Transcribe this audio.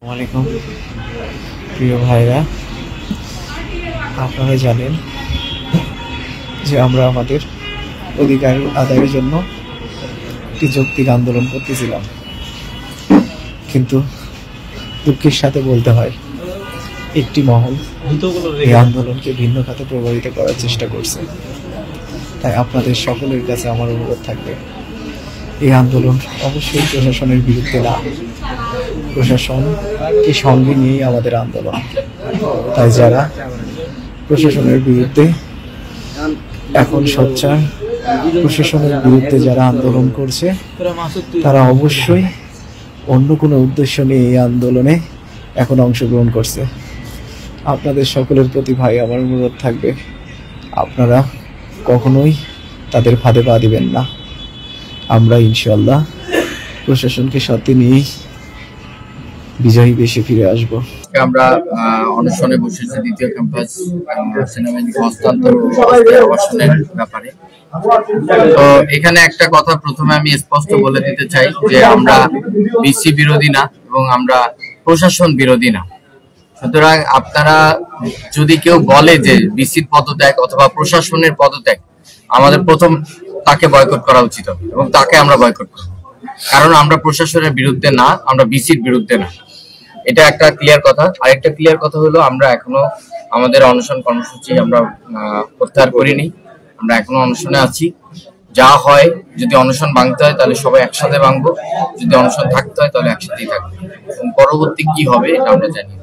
আসসালামু আলাইকুম প্রিয় ভাইরা, আপনারা জানেন যে আমরা আমাদের অধিকার আদায়ের জন্য একটি যৌক্তিক আন্দোলন করতেছিলাম, কিন্তু দুঃখের সাথে বলতে হয় একটি মহল এই আন্দোলনকে ভিন্ন খাতে প্রভাবিত করার চেষ্টা করছে। তাই আপনাদের সকলের কাছে আমার অনুরোধ থাকবে, এই আন্দোলন অবশ্যই প্রশাসনের বিরুদ্ধে না, প্রশাসনকে সঙ্গে নিয়েই আমাদের আন্দোলন। তাই যারা প্রশাসনের বিরুদ্ধে এখন সোচ্চার, প্রশাসনের বিরুদ্ধে যারা আন্দোলন করছে, তারা অবশ্যই অন্য কোনো উদ্দেশ্য নিয়ে এই আন্দোলনে এখন অংশগ্রহণ করছে। আপনাদের সকলের প্রতি ভাই আমার অনুরোধ থাকবে, আপনারা কখনোই তাদের ফাঁদে পা দিবেন না। আমরা ইনশাআল্লাহ প্রশাসনকে সাথে নিয়েই বিজয়ী বেশে ফিরে আসব। আমরা অনশনে বসেছি দ্বিতীয় ক্যাম্পাস সেনাবাহিনী হস্তান্তর আবাসনের ব্যাপারে। তো এখানে একটা কথা প্রথমে আমি স্পষ্ট বলে দিতে চাই যে আমরা বিসি বিরোধী না এবং আমরা প্রশাসন বিরোধী না। সুতরাং আপনারা যদি কেউ বলে যে বিসির পদত্যাগ অথবা প্রশাসনের পদত্যাগ, আমাদের প্রথম তাকে বয়কট করা উচিত হবে এবং তাকে আমরা বয়কট করব, কারণ আমরা প্রশাসনের বিরুদ্ধে না, আমরা বিসির বিরুদ্ধে না। এটা একটা ক্লিয়ার কথা। আরেকটা ক্লিয়ার কথা হলো, আমরা এখনো আমাদের অনশন কর্মসূচি আমরা প্রত্যাহার করিনি, আমরা এখনো অনশনে আছি। যা হয়, যদি অনশন ভাঙতে হয় তাহলে সবাই একসাথে ভাঙবো, যদি অনশন থাকতে হয় তাহলে একসাথেই থাকবো, এবং পরবর্তী কি হবে এটা আমরা জানি।